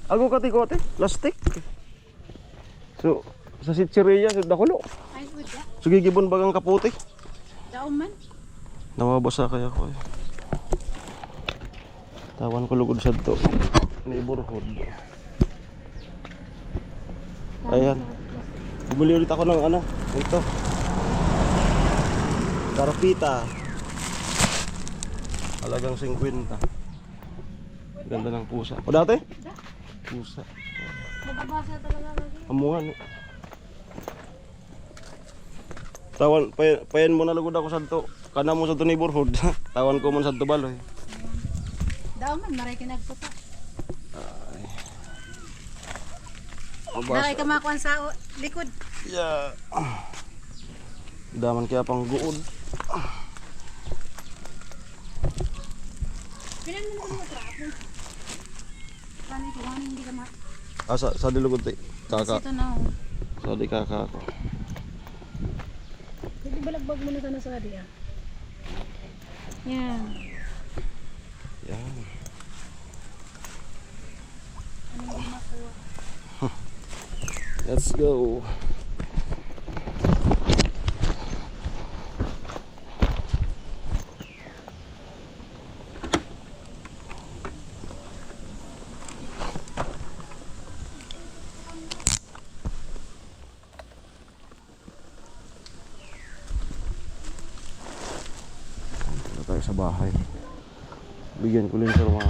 Ago kati-kote, plastic. So, sa sitsiriya, sa dakulo. Ay, good ya. So, gigibon bagang kaputi. Daon man. Nawabasa kaya ko eh. Tawan ko lugod sa to. Neighborhood. Ayan. Bumili ulit ako ng ano, ito. Karpita. Halagang 50. Ganda ng pusa. O dati? Pusa. Nababasa talaga lagi. Amungan. Tawan, payan mo na lugod ako sa to. Kana mo sa to neighborhood. Tawan ko mo sa to baloy. Daon man, maray kinagputa. Mabasa. Naray ka makuan sa likod. Yeah. Daman kaya pang guod. Pinan mo naman yung trapo. Paano ito? Hindi ka mak... Sa dilugod ti. Kaka. Ito na. Sa di kaka ko. Pwede balagbag mo na sana sa kadi ah. Yan. Yan. Ano yung makuha? Let's go. Punta tayo sa bahay. Bigyan ko rin sa rumah.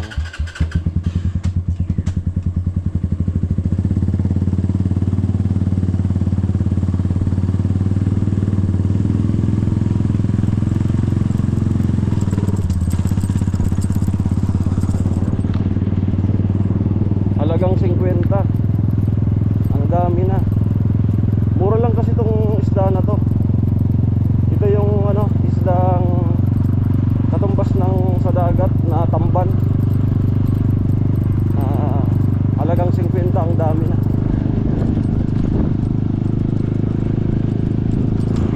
Halagang 50. Ang dami na. Mura lang kasi itong isda na to. Ito yung ano, isdang katumbas ng sa dagat na tamban. Halagang 50, ang dami na.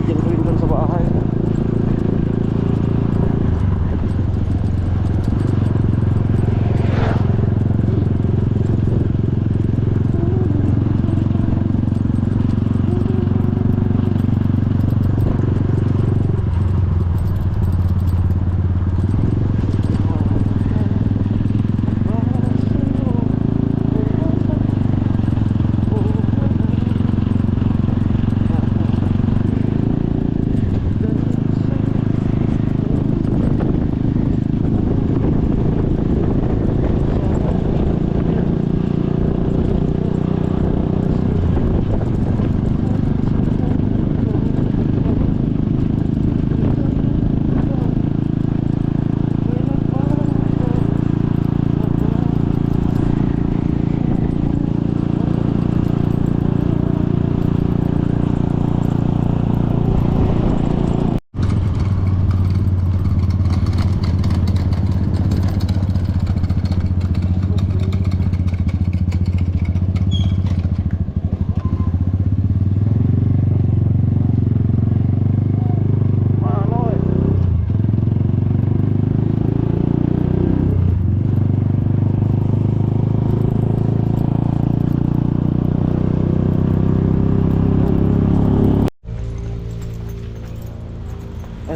Bigyan ko rin dun sa bahay.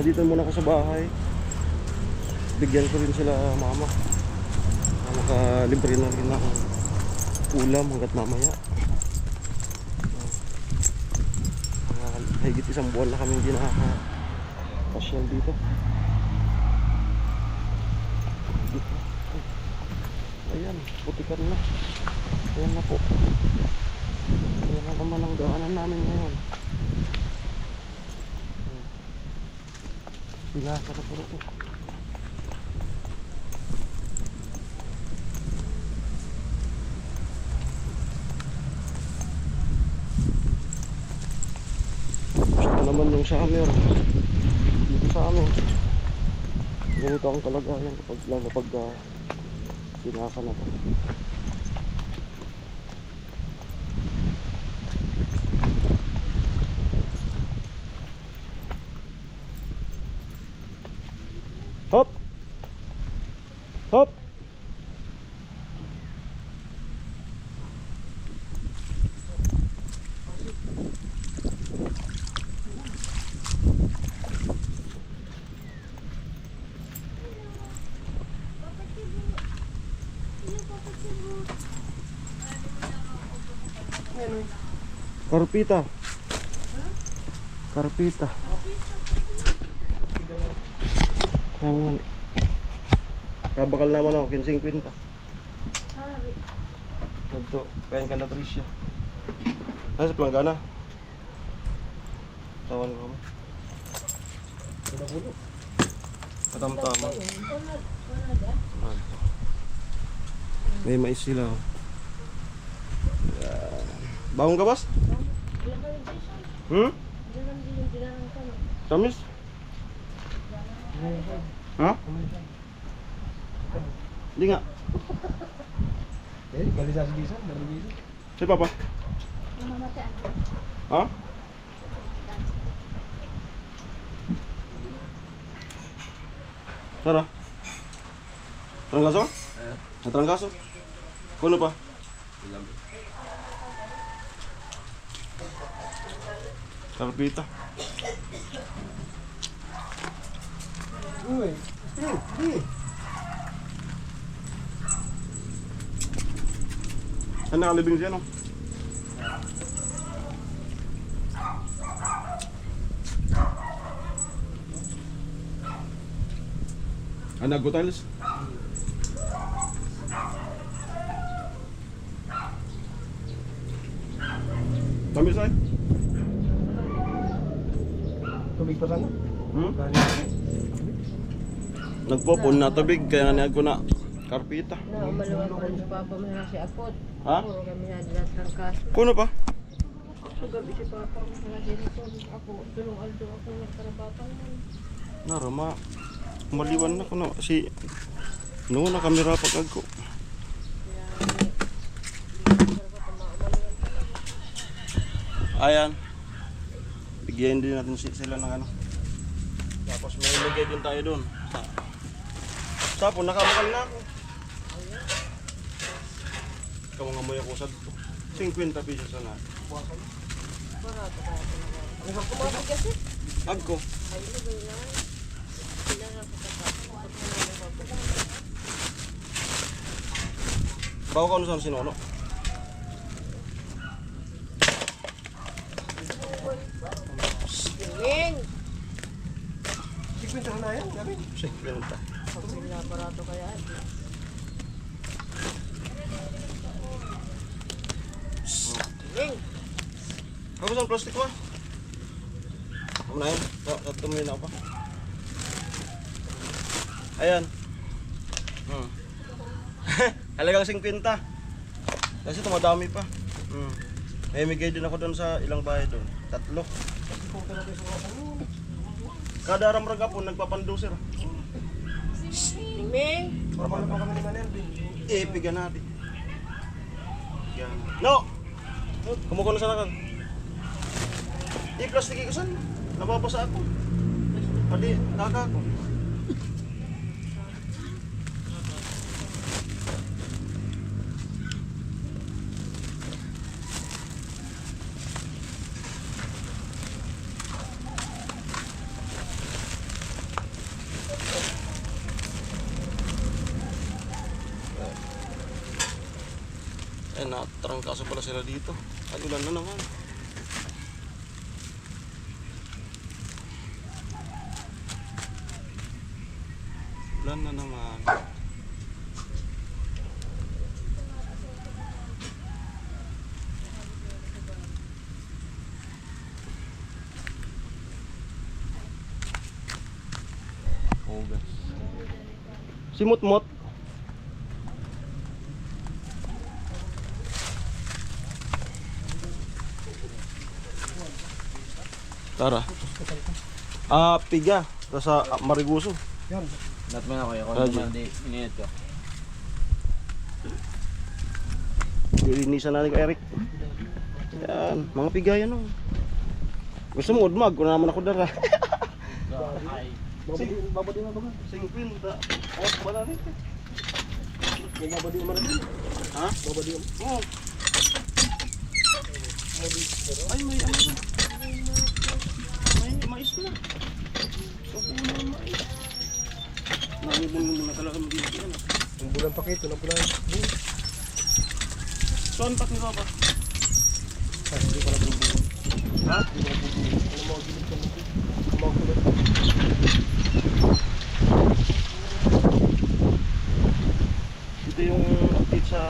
Dito muna ako sa bahay. Bigyan ko rin sila mama. Nakalibre na rin ako ulam hanggat mamaya. Higit isang buwan na kami hindi nakaka-pasyal dito. Ayan, putikan na. Ayan na po. Ayan na naman ang daanan namin ngayon. Pinasa na puro ko. Gusto naman yung summer dito sa amin. Ganito ang kalagayan kapag lalo pag pinasa na to. Hop! Hop! Karpita. Karpita. Ayan. Kabakal naman ako, 15-50. Ito, kain ka na Tricia. Nasa planggana. Tawan ko kami. Katamtama. May mais sila. Oh. Yan. Bangon ka, boss? Hmm? Tamis? Ha? Hindi nga. Galis-galis, Si Papa? Mamamatay. Ha? Sara? Trangkaso? Trangkaso? Kuno pa? Karpita. Uy. Ano nakalibing siya, no? Anak ko tiles. Tamis ay? Tubig pa sana? Hmm? Nagpopon na tubig, kaya nga ko na karpita. Na umaluwag ko sa papa mo na si Apot. Ha? Puro kami na dilat ng kaso. Kuno pa? So gabi si papa ko na dito. Ako, tulong aldo ako nagkarabatan mo. Narama. Maliwan na ko na. Si... Noon na kamera pag ako. Ayan. Bigyan din natin sila ng ano. Tapos may ilagay din tayo doon. Tapos nakamakal na ako. Ikaw nga mo'y ako sa 50 pesos na. Barato kaya ito na. Ano ba kumabig kasi? Agko. Ay, ito ba yan? Sila na sa Bago ka ano saan sinono? Ling! 50 na yan, gabi. 50. Pag sila barato kaya ito. Ling! Ako saan plastic ba? Ako na yun. Tumuhin ako pa. Ayan. Halagang 50. Kasi tumadami pa. May migay din ako doon sa ilang bahay doon. 3. Kada aram-raga po nagpapanduser. Ling Ming! Para pa kami ni Manel. Pigan natin. Yan. No! Kumukuha na sana ka. Plastic ko saan? Nababasa ako. Pati, daga ako. Natrangkaso pala sila dito. At ulan na naman. Ulan na naman. Ogas. Si Mutmut. Tara. Piga. Tapos sa Mariguso. Yan. Lahat mo na kayo, kung Radyo. naman di ininit ko. Linisan natin ko Eric. Yan. Mga piga yan o. Gusto mo udmag. Kung naman ako dara. Babadi na ba? 50. Ayos ba na rin? May babadi naman rin. Ha? Babadi naman. Oo. Ay, may ano na. May mais na. So, puno ng mais. Nalibon mo na talaga mag-ibig yan. Yung bulan pa kayo, na bulan. Saan pa ni Papa? Hindi ko na bubuhan. Ha? Hindi ko na bubuhan. Ano mga gilid ka mo? Mga kulot. Ito yung update sa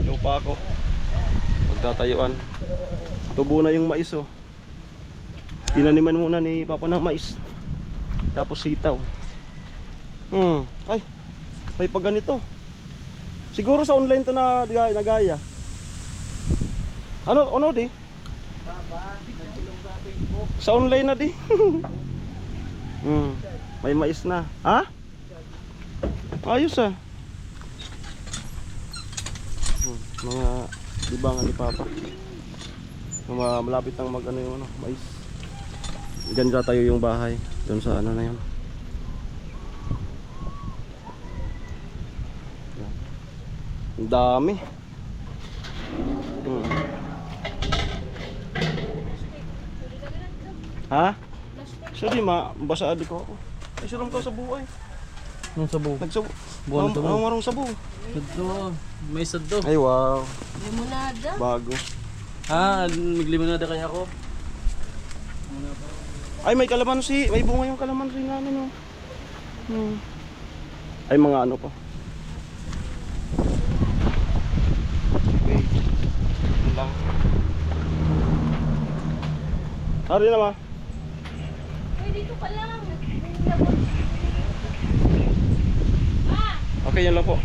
lupa ko. Magtatayuan. Tubo na yung mais oh. Tinaniman muna ni Papa ng mais. Tapos sitaw. Ay, may pag ganito. Siguro sa online to na nagaya. Ano di? Sa online na di. May mais na. Ha? Ayos ah. Mga libangan ni Papa. Malapit nang mag ano yung ano, mais. Diyan tayo yung bahay. Doon sa ano na yun. Ang dami. Ha? Sorry basa adi ko ako. Ay siram ka sa buhay. Anong sabaw? Nagsabu. Buwan na sabaw. Marong sabu. Saddo. May saddo. Ay wow, Limonada. bago. Ah, maglimonada kaya ako. Ay may kalamansi, may bunga yung kalamansi namin oh. Ay mga ano pa. Okay. Yun lang. Hari na ma. Ay, dito ka lang. Okay, yan lang po.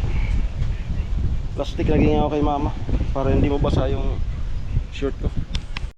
Plastic lagi nga ako kay mama para hindi mabasa yung shirt ko.